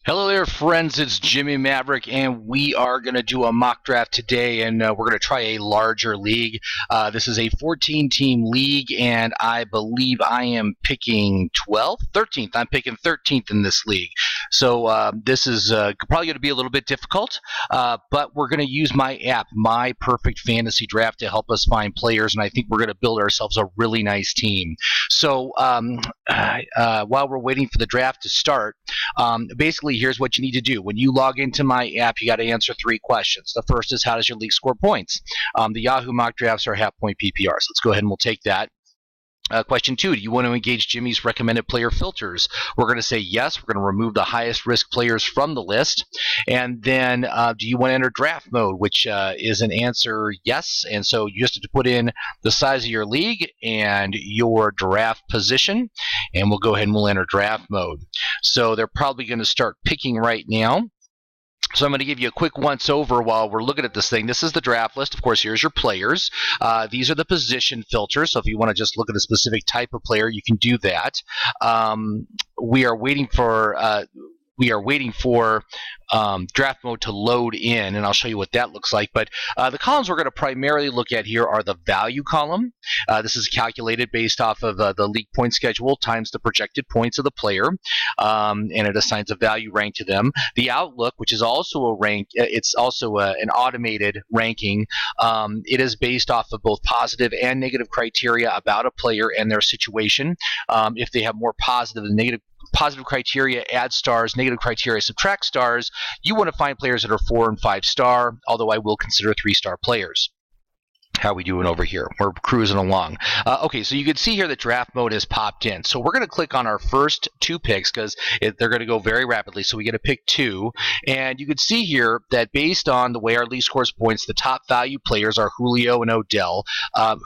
Hello there, friends. It's Jimmy Maverick, and we are going to do a mock draft today, and we're going to try a larger league. This is a 14-team league, and I believe I am picking 12th? 13th. I'm picking 13th in this league. So this is probably going to be a little bit difficult, but we're going to use my app, My Perfect Fantasy Draft, to help us find players, and I think we're going to build ourselves a really nice team. So while we're waiting for the draft to start, basically, here's what you need to do. When you log into my app, you got to answer 3 questions. The first is, how does your league score points? The Yahoo mock drafts are half-point PPRs. Let's go ahead and we'll take that. Question 2, do you want to engage Jimmy's recommended player filters? We're going to say yes. We're going to remove the highest risk players from the list. And then do you want to enter draft mode, which is an answer yes. And so you just have to put in the size of your league and your draft position. And we'll go ahead and we'll enter draft mode. So they're probably going to start picking right now. So I'm going to give you a quick once-over while we're looking at this thing. This is the draft list. Of course, here's your players. These are the position filters. So if you want to just look at a specific type of player, you can do that. We are waiting for draft mode to load in, and I'll show you what that looks like. But the columns we're going to primarily look at here are the value column. This is calculated based off of the league point schedule times the projected points of the player, and it assigns a value rank to them. The outlook, which is also a rank, it's also an automated ranking. It is based off of both positive and negative criteria about a player and their situation. If they have more positive than negative criteria, add stars. Negative criteria, subtract stars. You want to find players that are 4 and 5 star, although I will consider 3-star players. How are we doing over here? We're cruising along. Okay, so you can see here that draft mode has popped in. So we're going to click on our first 2 picks because they're going to go very rapidly. So we get to pick 2. And you can see here that based on the way our league scores points, the top value players are Julio and Odell,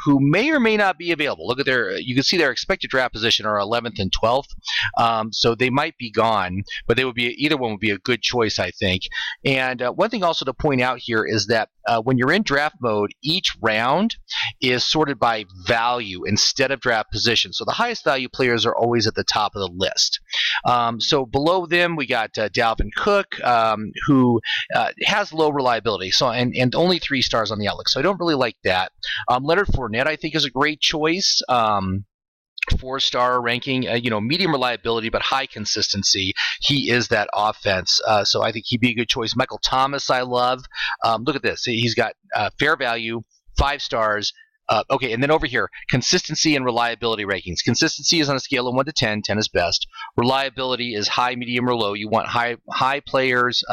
who may or may not be available. Look at you can see their expected draft position are 11th and 12th. So they might be gone, but either one would be a good choice, I think. And one thing also to point out here is that when you're in draft mode, each round is sorted by value instead of draft position. So the highest value players are always at the top of the list. So below them, we got Dalvin Cook, who has low reliability, and only 3 stars on the outlook. So I don't really like that. Leonard Fournette, I think, is a great choice. 4-star ranking, medium reliability but high consistency. He is that offense, so I think he'd be a good choice. Michael Thomas, I love. Look at this. He's got fair value, 5 stars. Okay, and then over here, consistency and reliability rankings. Consistency is on a scale of 1 to 10. 10 is best. Reliability is high, medium, or low. You want high players.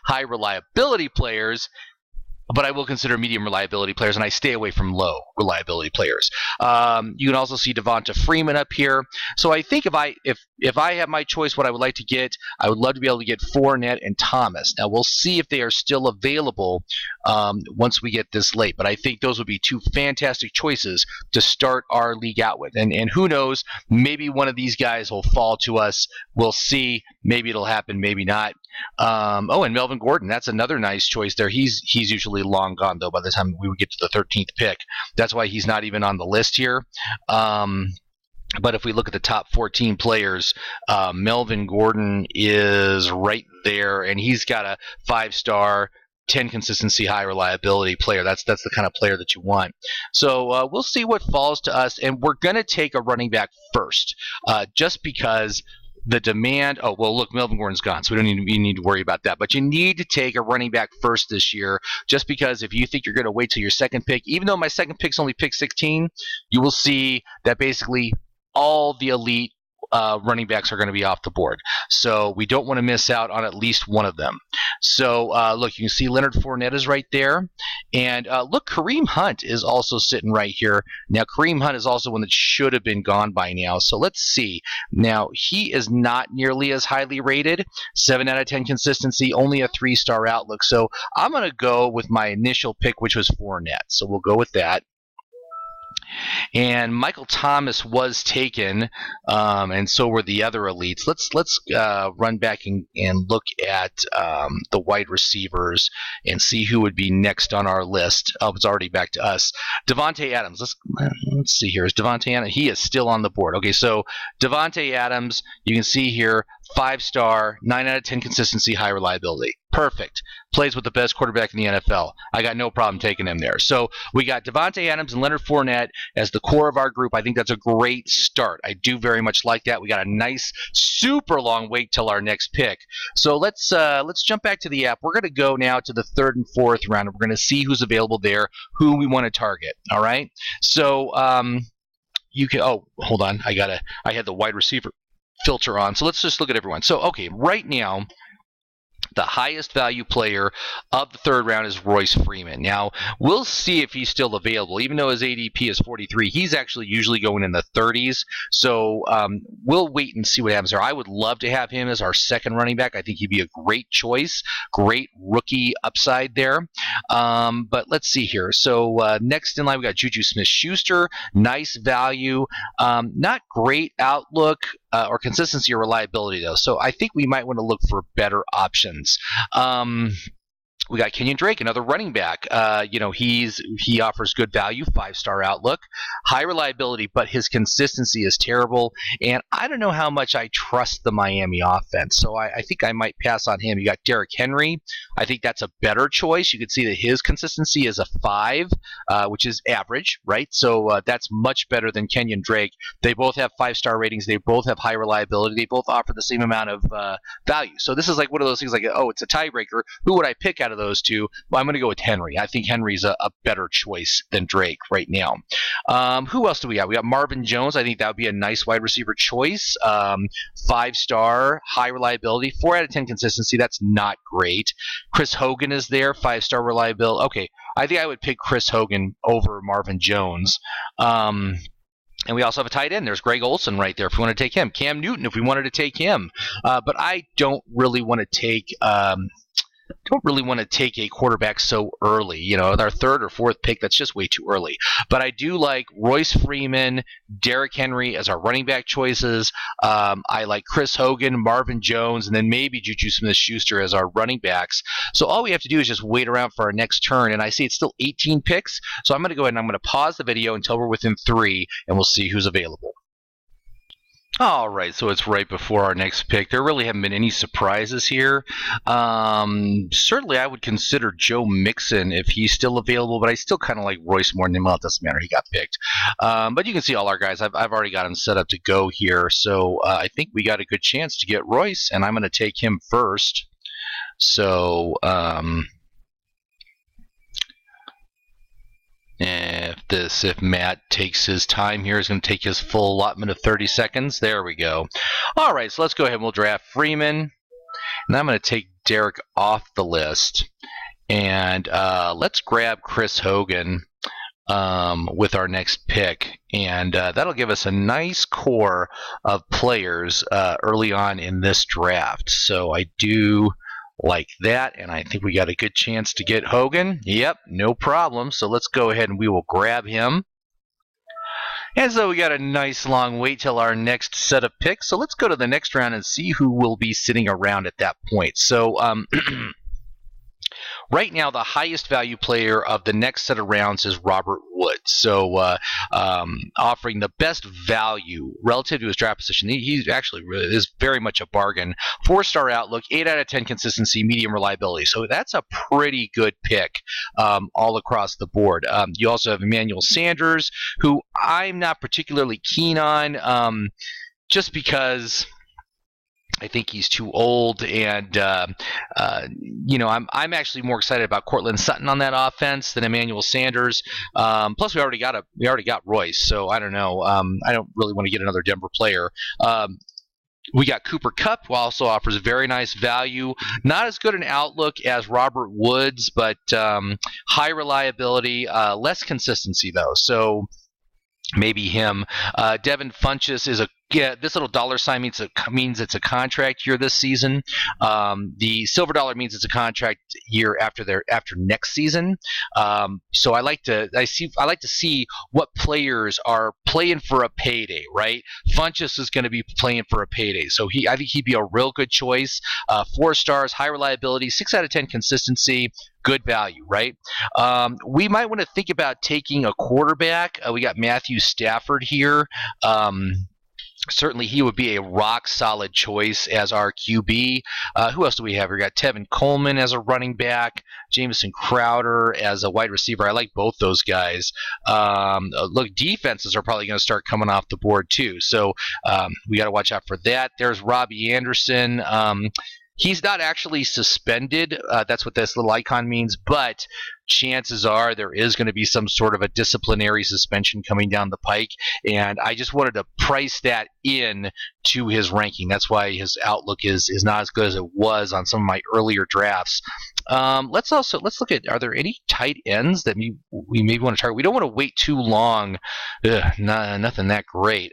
High reliability players. But I will consider medium reliability players, and I stay away from low reliability players. You can also see Devonta Freeman up here. So I think if I have my choice, what I would like to get, I would love to be able to get Fournette and Thomas. Now we'll see if they are still available once we get this late. But I think those would be 2 fantastic choices to start our league out with. And who knows, maybe one of these guys will fall to us. We'll see. Maybe it'll happen, maybe not. And Melvin Gordon, that's another nice choice there. He's usually long gone, though, by the time we would get to the 13th pick. That's why he's not even on the list here. But if we look at the top 14 players, Melvin Gordon is right there, and he's got a 5-star, 10 consistency, high reliability player. That's the kind of player that you want. So we'll see what falls to us, and we're going to take a running back first, just because the demand. Oh, well, look, Melvin Gordon's gone, so we don't need to worry about that. But you need to take a running back first this year, just because if you think you're going to wait till your second pick, even though my second pick's only pick 16, you will see that basically all the elite running backs are going to be off the board. So we don't want to miss out on at least one of them. So look, you can see Leonard Fournette is right there. And look, Kareem Hunt is also sitting right here. Now, Kareem Hunt is also one that should have been gone by now. So let's see. Now, he is not nearly as highly rated. 7 out of 10 consistency, only a 3-star outlook. So I'm going to go with my initial pick, which was Fournette. So we'll go with that. And Michael Thomas was taken, and so were the other elites. Let's run back and look at the wide receivers and see who would be next on our list. Oh, it's already back to us. Davante Adams. Let's see here. Is Davante Adams? He is still on the board. Okay, so Davante Adams, you can see here, 5-star, 9 out of 10 consistency, high reliability. Perfect. Plays with the best quarterback in the NFL. I got no problem taking him there. So we got Davante Adams and Leonard Fournette as the core of our group. I think that's a great start. I do very much like that. We got a nice, super long wait till our next pick. So let's jump back to the app. We're going to go now to the 3rd and 4th round. We're going to see who's available there, who we want to target. All right. So you can. Oh, hold on. I had the wide receiver filter on. So let's just look at everyone. So okay, right now, the highest value player of the 3rd round is Royce Freeman. Now, we'll see if he's still available. Even though his ADP is 43, he's actually usually going in the 30s. So we'll wait and see what happens there. I would love to have him as our 2nd running back. I think he'd be a great choice. Great rookie upside there. But let's see here. So next in line, we got Juju Smith-Schuster. Nice value. Not great outlook. Or consistency or reliability, though. So I think we might want to look for better options. We got Kenyon Drake, another running back. He offers good value, 5-star outlook, high reliability, but his consistency is terrible. And I don't know how much I trust the Miami offense, so I think I might pass on him. You got Derrick Henry. I think that's a better choice. You can see that his consistency is a 5, which is average, right? So that's much better than Kenyon Drake. They both have 5-star ratings. They both have high reliability. They both offer the same amount of value. So this is like one of those things like, oh, it's a tiebreaker. Who would I pick out of those two? Well, I'm going to go with Henry. I think Henry's a better choice than Drake right now. Who else do we got? We got Marvin Jones. I think that would be a nice wide receiver choice. 5-star, high reliability, 4 out of 10 consistency. That's not great. Chris Hogan is there, 5-star reliability. Okay, I think I would pick Chris Hogan over Marvin Jones. And we also have a tight end. There's Greg Olsen right there if we want to take him. Cam Newton if we wanted to take him. But I don't really want to take a quarterback so early. You know, with our 3rd or 4th pick, that's just way too early. But I do like Royce Freeman, Derrick Henry as our running back choices. I like Chris Hogan, Marvin Jones, and then maybe Juju Smith-Schuster as our running backs. So all we have to do is just wait around for our next turn. And I see it's still 18 picks. So I'm going to go ahead and I'm going to pause the video until we're within 3, and we'll see who's available. All right, so it's right before our next pick. There really haven't been any surprises here. Certainly, I would consider Joe Mixon if he's still available, but I still kind of like Royce more than him. Well, it doesn't matter. He got picked. But you can see all our guys. I've already got him set up to go here, so I think we got a good chance to get Royce, and I'm going to take him first. So if Matt takes his time here, he's going to take his full allotment of 30 seconds. There we go. All right, so let's go ahead and we'll draft Freeman. And I'm going to take Derrick off the list. And let's grab Chris Hogan with our next pick. And that'll give us a nice core of players early on in this draft. So I do like that, and I think we got a good chance to get Hogan. Yep, no problem. So let's go ahead and we will grab him. And so we got a nice long wait till our next set of picks. So let's go to the next round and see who will be sitting around at that point. So right now, the highest value player of the next set of rounds is Robert Woods. So offering the best value relative to his draft position. He actually is very much a bargain. 4-star outlook, 8 out of 10 consistency, medium reliability. So that's a pretty good pick all across the board. You also have Emmanuel Sanders, who I'm not particularly keen on just because I think he's too old, and I'm actually more excited about Cortland Sutton on that offense than Emmanuel Sanders. Plus, we already got Royce, so I don't know. I don't really want to get another Denver player. We got Cooper Kupp, who also offers very nice value. Not as good an outlook as Robert Woods, but high reliability, less consistency though. So maybe him. Devin Funchess is this little dollar sign means it's a contract year this season. The silver dollar means it's a contract year after next season. So I like to see what players are playing for a payday, right? Funchess is going to be playing for a payday, so I think he'd be a real good choice. 4 stars, high reliability, 6 out of 10 consistency. Good value, right? We might want to think about taking a quarterback. We got Matthew Stafford here. Certainly, he would be a rock-solid choice as our QB. Who else do we have? We got Tevin Coleman as a running back, Jamison Crowder as a wide receiver. I like both those guys. Look, defenses are probably going to start coming off the board too, so we got to watch out for that. There's Robbie Anderson. He's not actually suspended. That's what this little icon means, but chances are there is going to be some sort of a disciplinary suspension coming down the pike, and I just wanted to price that in to his ranking. That's why his outlook is not as good as it was on some of my earlier drafts. Let's look at, are there any tight ends that we maybe want to target? We don't want to wait too long. Nothing that great.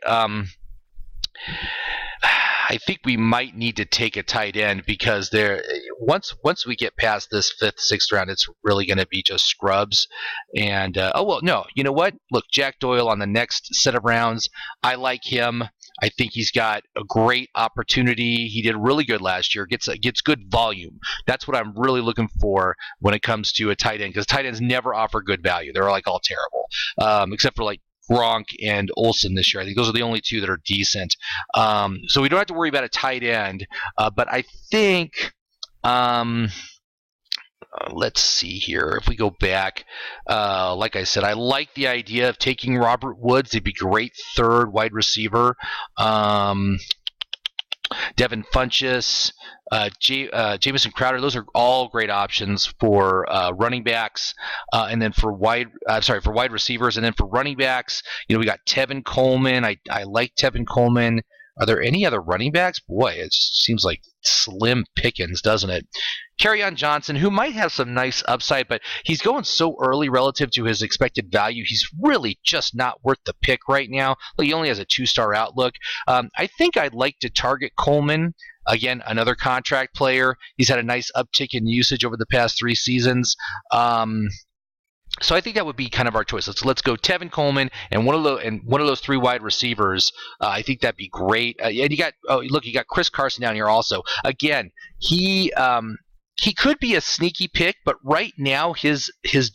I think we might need to take a tight end because once we get past this 5th, 6th round, it's really going to be just scrubs. And no, you know what? Look, Jack Doyle on the next set of rounds. I like him. I think he's got a great opportunity. He did really good last year. Gets good volume. That's what I'm really looking for when it comes to a tight end, because tight ends never offer good value. They're like all terrible, except for like Gronk and Olsen this year. I think those are the only two that are decent. So we don't have to worry about a tight end. But I think, let's see here. If we go back, like I said, I like the idea of taking Robert Woods. He'd be great 3rd wide receiver. Devin Funchess, Jamison Crowder, those are all great options for running backs, and then for wide receivers, and then for running backs, we got Tevin Coleman. I like Tevin Coleman. Are there any other running backs? Boy, it seems like slim pickings, doesn't it? Kerryon Johnson, who might have some nice upside, but he's going so early relative to his expected value. He's really just not worth the pick right now. He only has a 2-star outlook. I think I'd like to target Coleman. Again, another contract player. He's had a nice uptick in usage over the past 3 seasons. So I think that would be kind of our choice. Let's go Tevin Coleman and one of those 3 wide receivers. I think that'd be great. And you got Chris Carson down here also. Again, he could be a sneaky pick, but right now his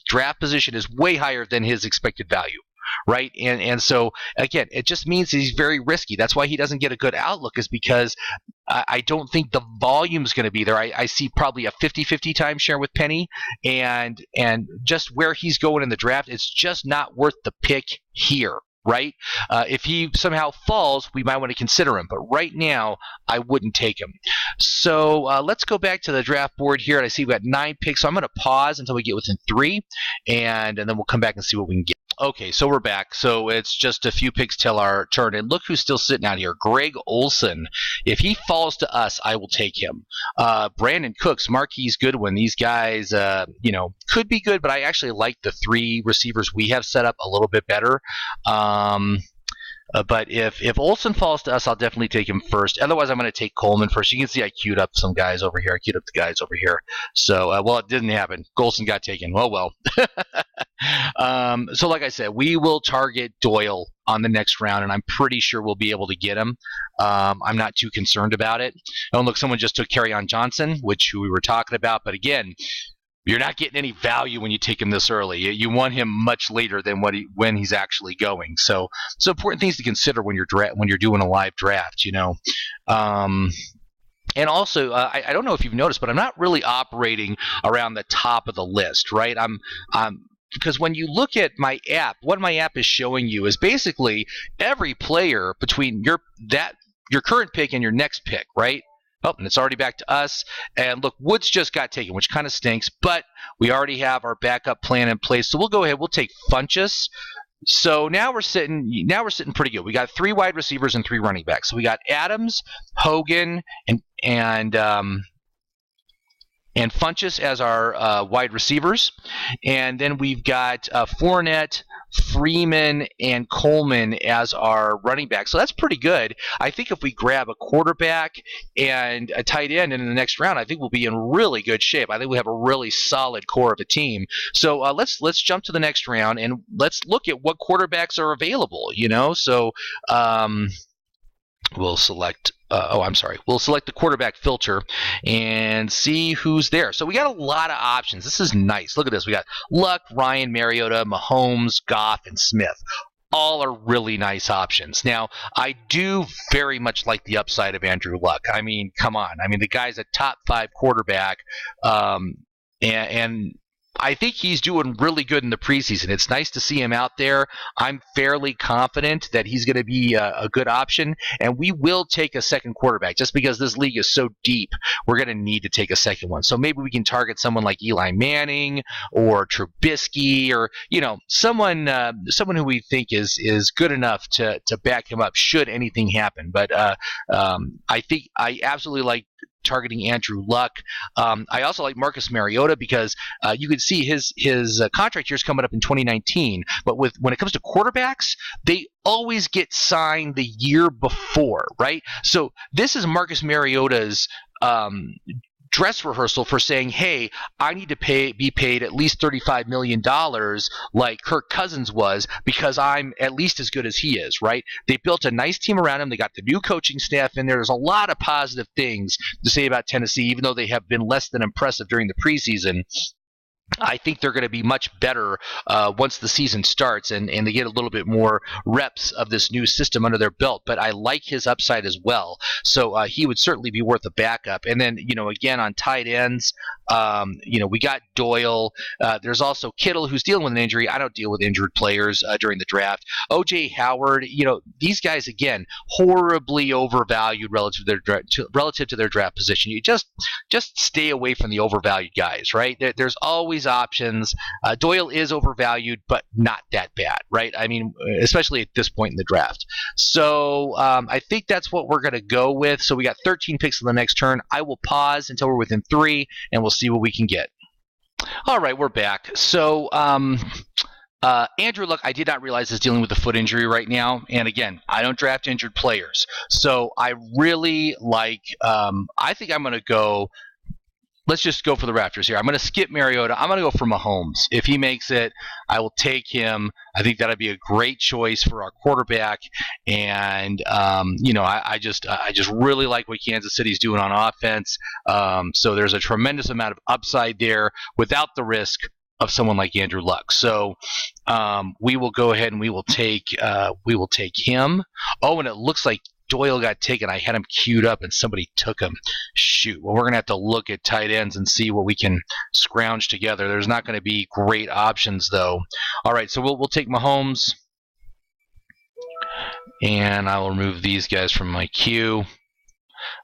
draft position is way higher than his expected value. Right, and so again, it just means he's very risky. That's why he doesn't get a good outlook, is because I don't think the volume's going to be there. I see probably a 50-50 timeshare with Penny, and just where he's going in the draft, it's just not worth the pick here. Right? If he somehow falls, we might want to consider him. But right now, I wouldn't take him. So let's go back to the draft board here. And I see we've got 9 picks. So I'm going to pause until we get within 3, and then we'll come back and see what we can get. Okay, so we're back. So it's just a few picks till our turn. And look who's still sitting out here. Greg Olsen. If he falls to us, I will take him. Brandon Cooks, Marquise Goodwin. These guys, could be good, but I actually like the 3 receivers we have set up a little bit better. But if Olsen falls to us, I'll definitely take him first. Otherwise, I'm going to take Coleman first. You can see I queued up some guys over here. I queued up the guys over here. So, it didn't happen. Olsen got taken. Well. So, like I said, we will target Doyle on the next round, and I'm pretty sure we'll be able to get him. I'm not too concerned about it. Oh, look, someone just took Kerryon Johnson, who we were talking about. But again, you're not getting any value when you take him this early. You want him much later than when he's actually going. So important things to consider when you're doing a live draft. And also, I don't know if you've noticed, but I'm not really operating around the top of the list, right? Because when you look at my app, what my app is showing you is basically every player between your current pick and your next pick, right? Oh, and it's already back to us. And look, Woods just got taken, which kind of stinks, but we already have our backup plan in place. So we'll go ahead. We'll take Funchess. So now we're sitting pretty good. We got 3 wide receivers and 3 running backs. So we got Adams, Hogan, and Funchess as our wide receivers. And then we've got Fournette, Freeman, and Coleman as our running back. So that's pretty good. I think if we grab a quarterback and a tight end in the next round, I think we'll be in really good shape. I think we have a really solid core of a team. So let's jump to the next round and let's look at what quarterbacks are available. So we'll select. We'll select the quarterback filter and see who's there. So we got a lot of options. This is nice. Look at this. We got Luck, Ryan, Mariota, Mahomes, Goff, and Smith. all are really nice options. Now, I do very much like the upside of Andrew Luck. I mean, come on. I mean, the guy's a top 5 quarterback, and I think he's doing really good in the preseason. It's nice to see him out there. I'm fairly confident that he's going to be a good option, and we will take a second quarterback. Just because this league is so deep, we're going to need to take a second one. So maybe we can target someone like Eli Manning or Trubisky, or someone who we think is good enough to back him up should anything happen. But I think I absolutely like targeting Andrew Luck. I also like Marcus Mariota because you could see his contract year is coming up in 2019. But when it comes to quarterbacks, they always get signed the year before, right? So this is Marcus Mariota's dress rehearsal for saying, hey, I need to be paid at least $35 million like Kirk Cousins was, because I'm at least as good as he is, right? They built a nice team around him. They got the new coaching staff in there. There's a lot of positive things to say about Tennessee, even though they have been less than impressive during the preseason. I think they're going to be much better once the season starts and they get a little bit more reps of this new system under their belt. But I like his upside as well. So he would certainly be worth a backup. And then, again, on tight ends, we got Doyle. There's also Kittle, who's dealing with an injury. I don't deal with injured players during the draft. O.J. Howard, these guys, again, horribly overvalued relative to their draft position. You just stay away from the overvalued guys, right? There's always options. Doyle is overvalued, but not that bad, right? I mean, especially at this point in the draft. So I think that's what we're going to go with. So we got 13 picks in the next turn. I will pause until we're within 3, and we'll see what we can get. All right, we're back. So Andrew Luck, I did not realize is dealing with a foot injury right now. And again, I don't draft injured players. So I really like, I think I'm going to go. Let's just go for the Raptors here. I'm going to skip Mariota. I'm going to go for Mahomes. If he makes it, I will take him. I think that'd be a great choice for our quarterback. And I just really like what Kansas City's doing on offense. So there's a tremendous amount of upside there without the risk of someone like Andrew Luck. So we will go ahead and we will take him. Oh, and it looks like Doyle got taken. I had him queued up and somebody took him. Shoot. Well, we're going to have to look at tight ends and see what we can scrounge together. There's not going to be great options, though. All right, so we'll take Mahomes. And I will remove these guys from my queue.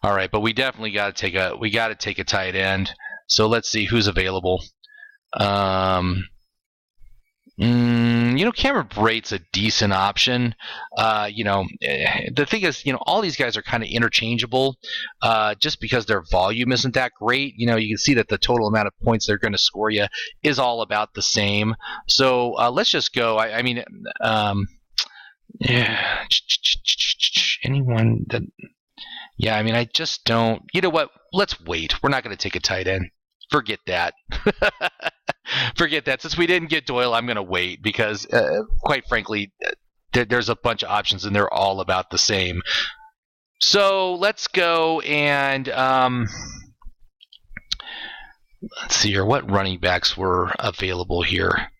All right, but we definitely got to take a tight end. So let's see who's available. Cameron Brate's a decent option. The thing is, all these guys are kind of interchangeable just because their volume isn't that great. You can see that the total amount of points they're going to score you is all about the same. So let's just go. Anyone that, I just don't. You know what? Let's wait. We're not going to take a tight end. Forget that. Forget that. Since we didn't get Doyle, I'm going to wait because, quite frankly, there's a bunch of options and they're all about the same. So let's go and let's see here. What running backs were available here?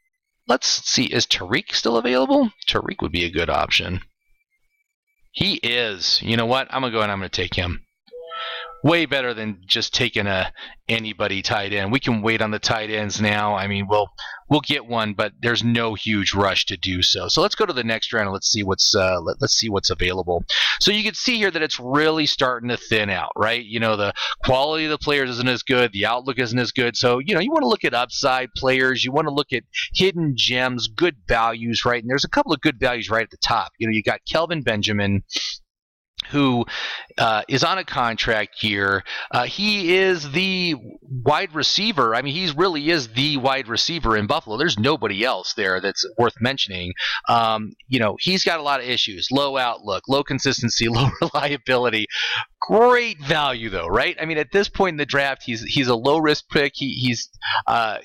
Let's see. Is Tariq still available? Tariq would be a good option. He is. You know what? I'm going to go and I'm going to take him. Way better than just taking anybody tight end. We can wait on the tight ends now. I mean, we'll get one, but there's no huge rush to do so. So let's go to the next round and let's see what's available. So you can see here that it's really starting to thin out, right? The quality of the players isn't as good, the outlook isn't as good. So you want to look at upside players, you want to look at hidden gems, good values, right? And there's a couple of good values right at the top. You got Kelvin Benjamin, who is on a contract year. He is the wide receiver. I mean, he really is the wide receiver in Buffalo. There's nobody else there that's worth mentioning. He's got a lot of issues. Low outlook, low consistency, low reliability. Great value, though, right? I mean, at this point in the draft, he's a low-risk pick. I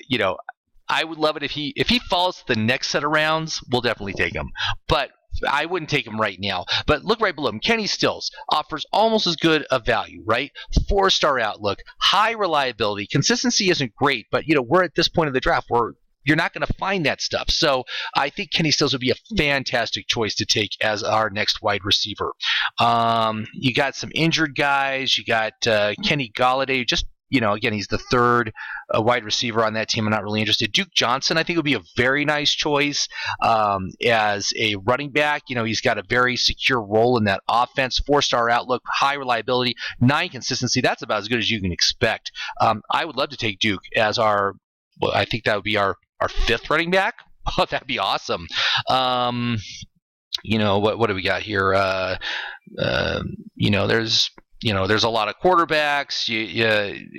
would love it if he falls to the next set of rounds, we'll definitely take him. But I wouldn't take him right now. But look right below him. Kenny Stills offers almost as good a value, right? 4-star outlook, high reliability. Consistency isn't great, but we're at this point of the draft where you're not going to find that stuff. So I think Kenny Stills would be a fantastic choice to take as our next wide receiver. You got some injured guys. You got Kenny Golladay. Just, again, he's the third wide receiver on that team. I'm not really interested. Duke Johnson, I think, would be a very nice choice as a running back. He's got a very secure role in that offense, 4-star outlook, high reliability, 9 consistency. That's about as good as you can expect. I would love to take Duke as I think that would be our 5th running back. Oh, that'd be awesome. What do we got here? There's a lot of quarterbacks.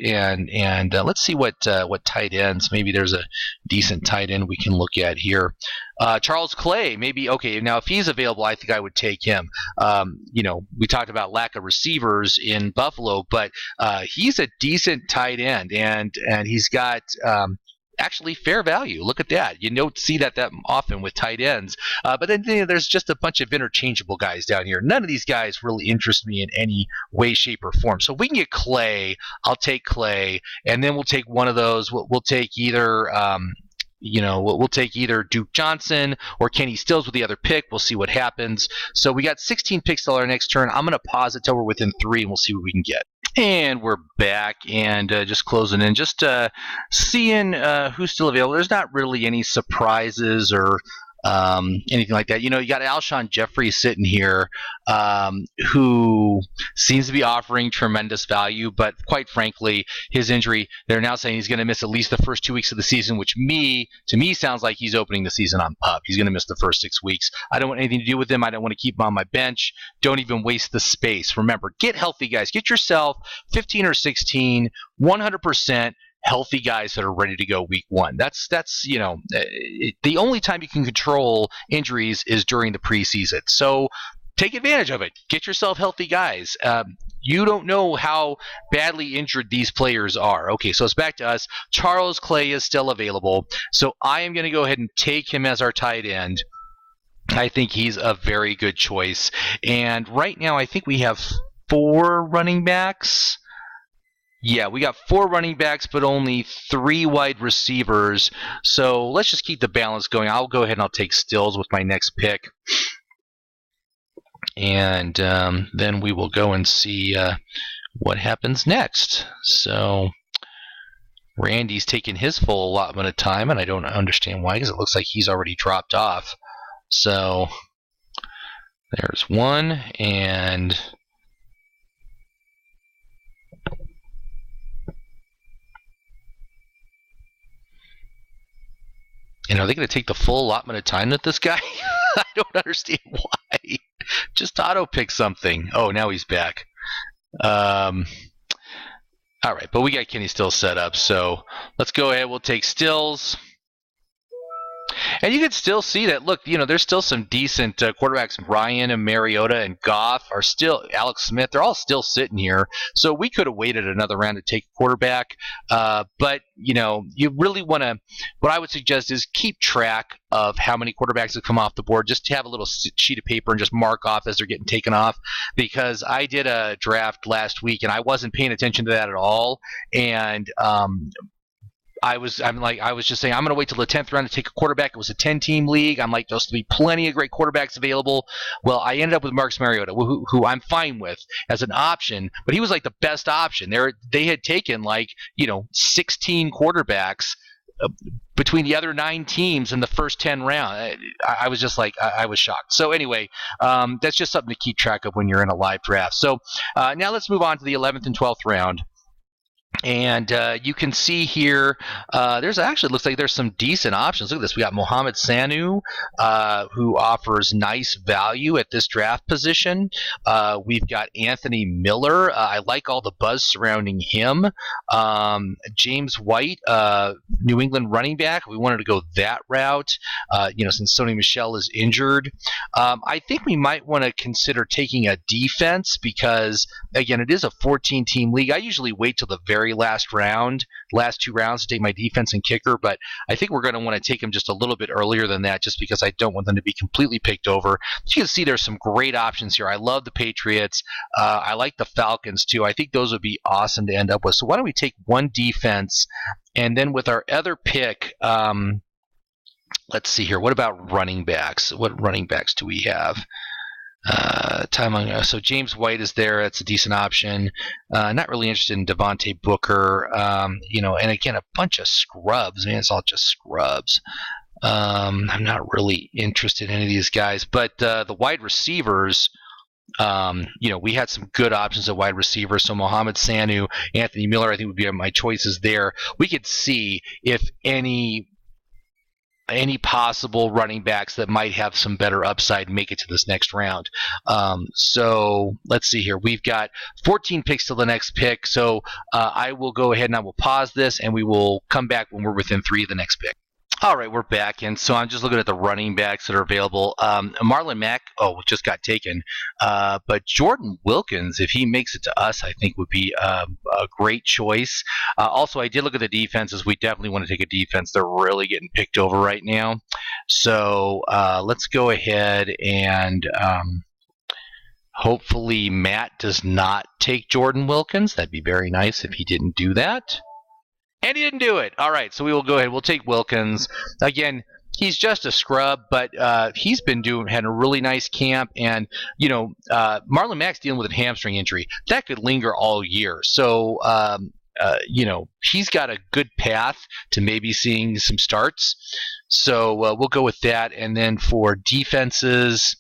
And let's see what tight ends. Maybe there's a decent tight end we can look at here. Charles Clay, maybe. Okay, now if he's available, I think I would take him. We talked about lack of receivers in Buffalo, but he's a decent tight end, and he's got actually fair value. Look at that. You don't see that often with tight ends. But then there's just a bunch of interchangeable guys down here. None of these guys really interest me in any way, shape, or form. So if we can get Clay, I'll take Clay, and then we'll take one of those. We'll take either we'll take either Duke Johnson or Kenny Stills with the other pick. We'll see what happens. So we got 16 picks till our next turn. I'm going to pause it till we're within 3, and we'll see what we can get. And we're back and just closing in, just seeing who's still available. There's not really any surprises or anything like that. You got Alshon Jeffrey sitting here who seems to be offering tremendous value, but quite frankly, his injury, they're now saying he's going to miss at least the first 2 weeks of the season, which to me sounds like he's opening the season on PUP. He's going to miss the first 6 weeks. I don't want anything to do with him. I don't want to keep him on my bench. Don't even waste the space. Remember, get healthy, guys. Get yourself 15 or 16, 100% healthy guys that are ready to go week 1. That's the only time you can control injuries is during the preseason. So take advantage of it. Get yourself healthy guys. You don't know how badly injured these players are. Okay, so it's back to us. Charles Clay is still available. So I am going to go ahead and take him as our tight end. I think he's a very good choice. And right now I think we have 4 running backs. Yeah, we got 4 running backs, but only 3 wide receivers. So let's just keep the balance going. I'll go ahead and I'll take Stills with my next pick. And then we will go and see what happens next. So Randy's taking his full allotment of time, and I don't understand why, because it looks like he's already dropped off. So there's one, and are they going to take the full allotment of time with this guy? I don't understand why. Just auto pick something. Oh, now he's back. All right, but we got Kenny Stills set up, so let's go ahead. We'll take Stills. And you can still see that, look, there's still some decent quarterbacks. Ryan and Mariota and Goff are still, Alex Smith, they're all still sitting here. So we could have waited another round to take a quarterback. But, you really want to, what I would suggest is keep track of how many quarterbacks have come off the board, just to have a little sheet of paper and just mark off as they're getting taken off. Because I did a draft last week and I wasn't paying attention to that at all. And, I was just saying, I'm going to wait till the 10th round to take a quarterback. It was a 10-team league. I'm like, there'll be plenty of great quarterbacks available. Well, I ended up with Marcus Mariota, who I'm fine with as an option, but he was like the best option. They had taken 16 quarterbacks between the other 9 teams in the first 10 rounds. I was just like, I was shocked. So anyway, that's just something to keep track of when you're in a live draft. So now let's move on to the 11th and 12th round. And you can see here, there's actually looks like there's some decent options. Look at this. We got Mohamed Sanu, who offers nice value at this draft position. We've got Anthony Miller. I like all the buzz surrounding him. James White, New England running back. We wanted to go that route, since Sony Michel is injured. I think we might want to consider taking a defense because, again, it is a 14-team league. I usually wait till the very last 2 rounds to take my defense and kicker, but I think we're going to want to take them just a little bit earlier than that just because I don't want them to be completely picked over. You can see there's some great options here. I love the Patriots. I like the Falcons too. I think those would be awesome to end up with. So why don't we take one defense, and then with our other pick, Let's see here. What about running backs? What running backs do we have? So James White is there. That's a decent option. Not really interested in Devontae Booker. And again, a bunch of scrubs. Man, it's all just scrubs. I'm not really interested in any of these guys. But the wide receivers, we had some good options at wide receiver. So Mohamed Sanu, Anthony Miller, I think would be my choices there. We could see if any possible running backs that might have some better upside make it to this next round. So let's see here. We've got 14 picks to the next pick. So I will go ahead and I will pause this, and we will come back when we're within 3 of the next pick. All right, we're back, and so I'm just looking at the running backs that are available. Marlon Mack, just got taken. But Jordan Wilkins, if he makes it to us, I think would be a great choice. Also, I did look at the defenses. We definitely want to take a defense. They're really getting picked over right now. So let's go ahead and hopefully Matt does not take Jordan Wilkins. That'd be very nice if he didn't do that. And he didn't do it. All right, so we will go ahead. We'll take Wilkins. Again, he's just a scrub, but he's been had a really nice camp. And, Marlon Mack's dealing with a hamstring injury. That could linger all year. So, he's got a good path to maybe seeing some starts. So we'll go with that. And then for defenses,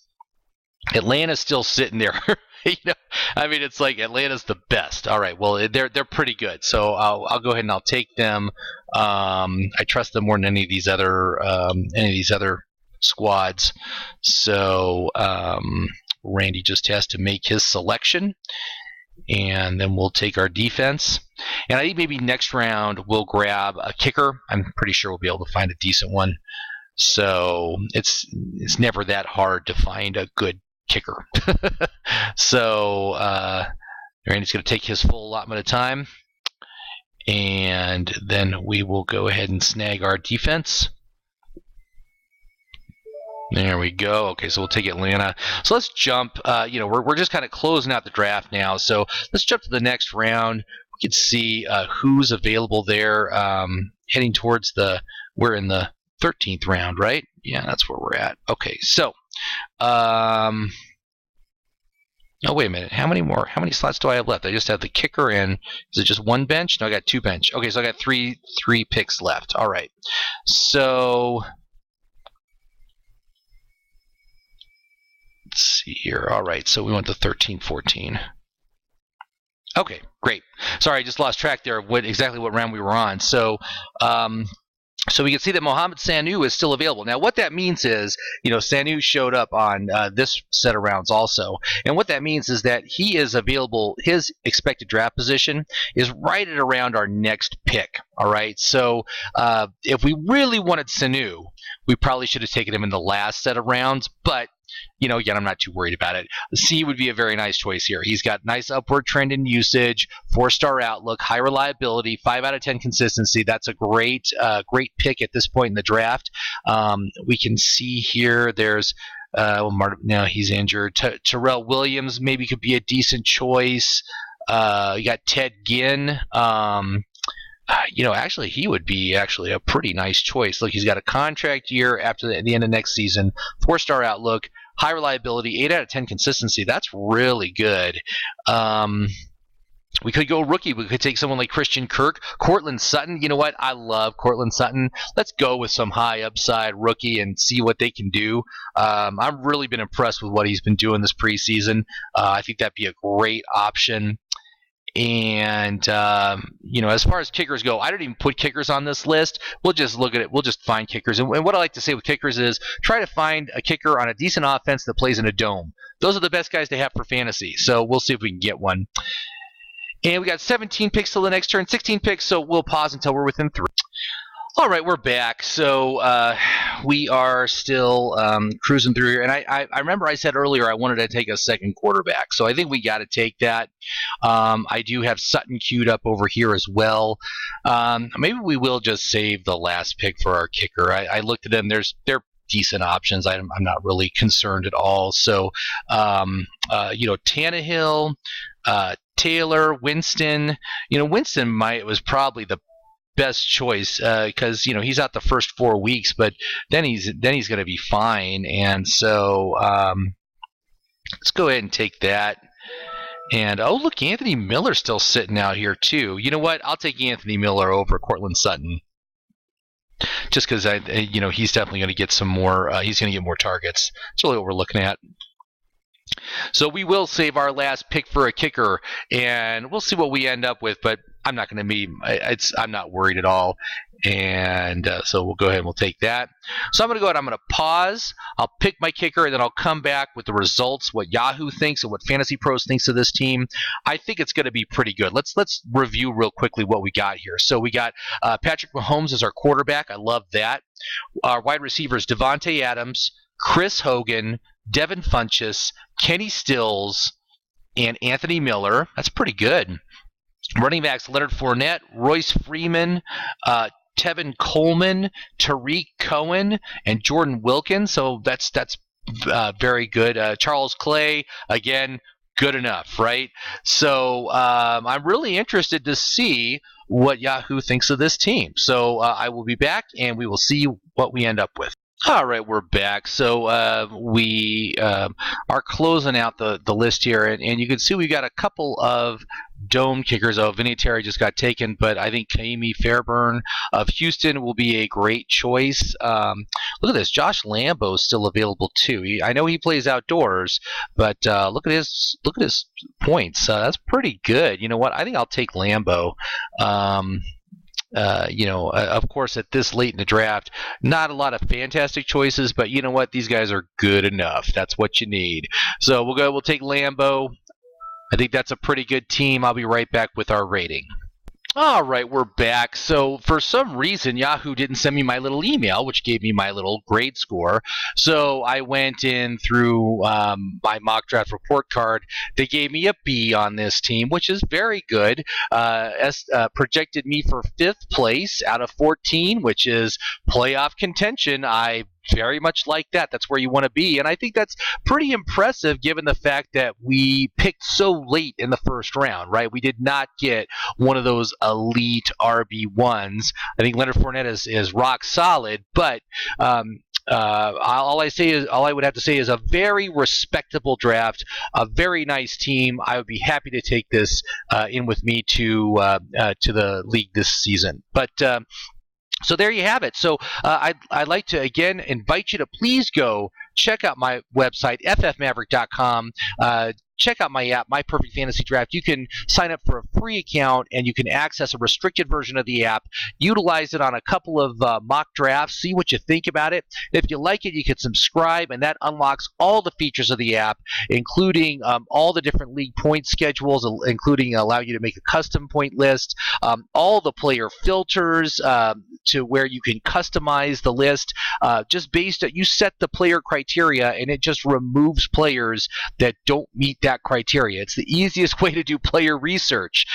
Atlanta's still sitting there. It's like Atlanta's the best. All right, well, they're pretty good. So I'll go ahead and I'll take them. I trust them more than any of these other squads. So Randy just has to make his selection, and then we'll take our defense. And I think maybe next round we'll grab a kicker. I'm pretty sure we'll be able to find a decent one. So it's never that hard to find a good kicker. So Randy's going to take his full allotment of time, and then we will go ahead and snag our defense. There we go. Okay, so we'll take Atlanta. So let's jump. We're just kind of closing out the draft now. So let's jump to the next round. We can see who's available there. Heading towards we're in the 13th round, right? Yeah, that's where we're at. Okay, so wait a minute. How many slots do I have left? I just have the kicker, and is it just one bench? No, I got 2 bench. Okay, so I got three picks left. All right. So let's see here. All right, so we went to 13, 14. Okay, great. Sorry, I just lost track there of exactly what round we were on. So so we can see that Mohamed Sanu is still available. Now, what that means is, Sanu showed up on this set of rounds also. And what that means is that he is available. His expected draft position is right at around our next pick. All right. So if we really wanted Sanu, we probably should have taken him in the last set of rounds. But again, I'm not too worried about it. C would be a very nice choice here. He's got nice upward trend in usage, 4-star outlook, high reliability, 5 out of 10 consistency. That's a great pick at this point in the draft. We can see here there's now he's injured. Terrell Williams maybe could be a decent choice. You got Ted Ginn. Actually, he would be a pretty nice choice. Look, he's got a contract year after the end of next season, 4-star outlook, high reliability, 8 out of 10 consistency. That's really good. We could go rookie. We could take someone like Christian Kirk. Courtland Sutton. You know what? I love Courtland Sutton. Let's go with some high upside rookie and see what they can do. I've really been impressed with what he's been doing this preseason. I think that'd be a great option. And, as far as kickers go, I don't even put kickers on this list. We'll just look at it. We'll just find kickers. And what I like to say with kickers is try to find a kicker on a decent offense that plays in a dome. Those are the best guys to have for fantasy. So we'll see if we can get one. And we got 17 picks till the next turn, 16 picks, so we'll pause until we're within 3. All right, we're back. So we are still cruising through here. And I remember I said earlier I wanted to take a second quarterback. So I think we got to take that. I do have Sutton queued up over here as well. Maybe we will just save the last pick for our kicker. I looked at them. They're decent options. I'm not really concerned at all. So, Tannehill, Taylor, Winston. Winston was probably the best choice because he's out the first 4 weeks, but then he's going to be fine. And so let's go ahead and take that. And oh, look, Anthony Miller's still sitting out here too. You know what? I'll take Anthony Miller over Cortland Sutton, just because he's definitely going to get some more. He's going to get more targets. That's really what we're looking at. So we will save our last pick for a kicker, and we'll see what we end up with. But I'm not going to be. I'm not worried at all. And so we'll go ahead and we'll take that. So I'm going to go ahead. I'm going to pause. I'll pick my kicker, and then I'll come back with the results, what Yahoo thinks and what Fantasy Pros thinks of this team. I think it's going to be pretty good. Let's review real quickly what we got here. So we got Patrick Mahomes as our quarterback. I love that. Our wide receivers, Devontae Adams, Chris Hogan, Devin Funchess, Kenny Stills, and Anthony Miller. That's pretty good. Running backs, Leonard Fournette, Royce Freeman, Tevin Coleman, Tariq Cohen, and Jordan Wilkins. So that's very good. Charles Clay, again, good enough, right? So I'm really interested to see what Yahoo thinks of this team. So I will be back, and we will see what we end up with. All right, we're back. So we are closing out the list here, and you can see we got a couple of dome kickers. Oh, Vinatieri just got taken, but I think Kaimi Fairburn of Houston will be a great choice. Look at this. Josh Lambo is still available too. I know he plays outdoors, but look at his points. That's pretty good. You know what? I think I'll take Lambo. Of course, at this late in the draft, not a lot of fantastic choices, but you know what? These guys are good enough. That's what you need. So we'll take Lambo. I think that's a pretty good team. I'll be right back with our rating. All right, we're back. So for some reason, Yahoo didn't send me my little email, which gave me my little grade score. So I went in through my mock draft report card. They gave me a B on this team, which is very good. Projected me for 5th place out of 14, which is playoff contention. I very much like that. That's where you want to be. And I think that's pretty impressive given the fact that we picked so late in the first round, right? We did not get one of those elite RB1s. I think Leonard Fournette is rock solid, but all I would have to say is a very respectable draft, a very nice team. I would be happy to take this in with me to the league this season. But so there you have it. So I'd like to, again, invite you to please go check out my website, ffmaverick.com. Check out my app, My Perfect Fantasy Draft. You can sign up for a free account, and you can access a restricted version of the app. Utilize it on a couple of mock drafts. See what you think about it. If you like it, you can subscribe, and that unlocks all the features of the app, including all the different league point schedules, including allow you to make a custom point list, all the player filters to where you can customize the list just based on you set the player criteria, and it just removes players that don't meet that criteria. It's the easiest way to do player research.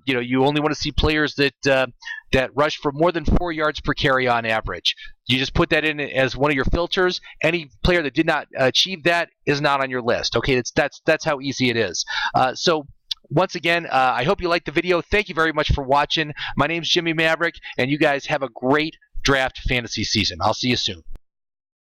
You only want to see players that rush for more than 4 yards per carry on average. You just put that in as one of your filters. Any player that did not achieve that is not on your list. Okay, that's how easy it is. So once again, I hope you liked the video. Thank you very much for watching. My name's Jimmy Maverick, and you guys have a great draft fantasy season. I'll see you soon.